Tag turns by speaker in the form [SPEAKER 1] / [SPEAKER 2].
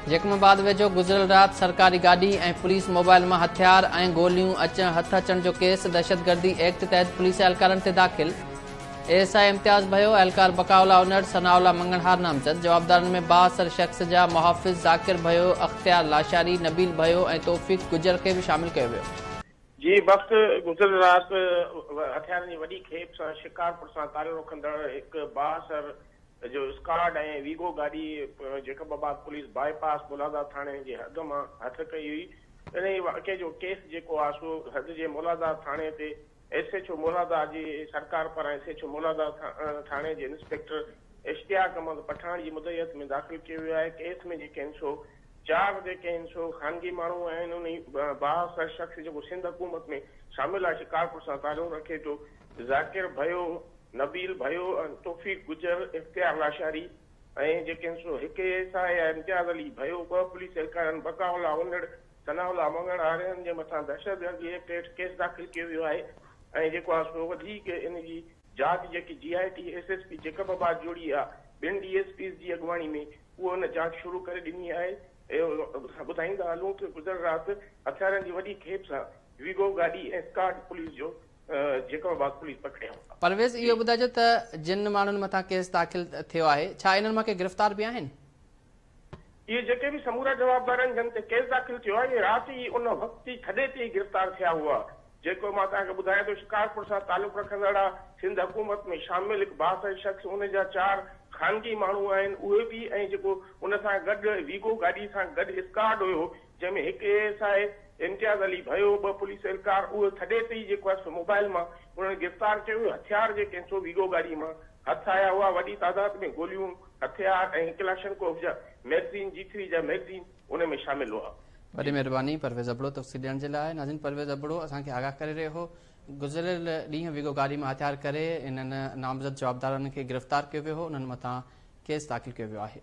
[SPEAKER 1] जैकमाबाद वेझो गुज़िरियल राति सरकारी गाॾी ऐं पुलिस मोबाइल मां हथियार ऐं गोलियूं हथ अचण जो केस दहशतगर्दी एक्ट तहत पुलिस एहलकारनि ते दाख़िल। एएसआई इम्तियाज़ भयो, एहलकार बकाउला उनड़, सनाउला मंगणहार नामज़द। जवाबदारनि में 62 शख़्स जा मुहाफ़िज़ ज़ाकिर भयो, अख्तियार लाशारी, नबील भयो ऐं तौफ़ीक़ गुजर खे भी शामिल कयो वियो।
[SPEAKER 2] जी वक्त गुज़िरियल राति हथियारनि जी वॾी खेप सां शिकारपुर सां तालो रखंदड़ हिकु 62 जो स्क्वाड ऐं वीगो गाॾी जैकबाबाद पुलिस बाईपास मुलादा थाणे जे हद मां हथ कई हुई। इन वाक़े जो केस जेको आहे सो हद जे मुलादा थाणे ते SHO मुलादा जी सरकार पारां SHO मुलादा थाणे जे इंस्पेक्टर इश्तियाक अहमद पठाण जी मुदयत में दाख़िल कयो वियो आहे। केस में जेके आहिनि सो 4 जेके आहिनि सो ख़ानगी माण्हू आहिनि। उन 62 शख़्स जेको सिंध हुकूमत में शामिल आहे, शिकारपुर सां ताल्लुक़ रखे थो। ज़ाकिर भयो, नबील भयो, तौफ़ीक़ गुजर, इख्तियार लाशारी ऐं जेके आहिनि सो हिकु एएसआई इम्तियाज़ अली भयो। 2 पुलिस एहलकारनि बकाउला उनड़, सनाउला मंगणहारनि जे मथां दहशतगर्दी एक्ट हेठि केस दाख़िल कयो वियो आहे। ऐं जेको आहे सो वधीक इन जी जांच जेकी GIT SSP जैकबाबाद जोड़ी आहे, 2 DSPs जी अॻुवाणी में उहो हुन जांच शुरू करे ॾिनी आहे। ॿुधाईंदा हलूं त गुज़िरियल राति हथियारनि जी वॾी खेप सां वीगो गाॾी ऐं स्क्वाड पुलिस जो जैकबाबाद पुलिस पकड़िया।
[SPEAKER 1] परवेज़, इहो ॿुधाइजो त जिन माण्हुनि मथां केस दाख़िल थियो आहे, छा इन्हनि मां के गिरफ़्तार बि आहिनि?
[SPEAKER 2] इहे जेके बि समूरा जवाबदार आहिनि जिन ते केस दाख़िल थियो आहे, इहे राति ई उन वक़्त ई थॾे ते गिरफ़्तार थिया हुआ। जेको मां तव्हांखे ॿुधायां थो, शिकारपुर सां ताल्लुक़ रखंदड़ आहे, सिंध हुकूमत में शामिल हिकु 62 शख़्स, उन जा 4 ख़ानगी माण्हू आहिनि उहे बि, ऐं जेको उन सां गॾु वीगो गाॾी सां गॾु स्क्वाड हुयो जंहिंमें हिकु एएसआई इम्तियाज़ अली भयो, 2 पुलिस एहलकार। उहे थॾे ते ई जेको आहे मोबाइल मां उन्हनि गिरफ़्तार कयो। हथियार जेके आहिनि सो वीगो गाॾी मां हथ आया हुआ। वॾी तादाद में गोलियूं, हथियार ऐं कलाशनकोव जा मैगज़ीन, G3 जा मैगज़ीन उन में शामिल हुआ।
[SPEAKER 1] वॾी महिरबानी परवेज़ अबड़ो तफ़सील ॾियण जे लाइ। नाज़रीन, परवेज़ अबड़ो असांखे आगाह करे रहियो हो। गुज़िरियल ॾींहुं वीगो गाॾी मां हथियार करे इन्हनि नामज़द जवाबदारनि खे गिरफ़्तार कयो वियो हो, उन्हनि मथां केस दाख़िल कयो वियो आहे।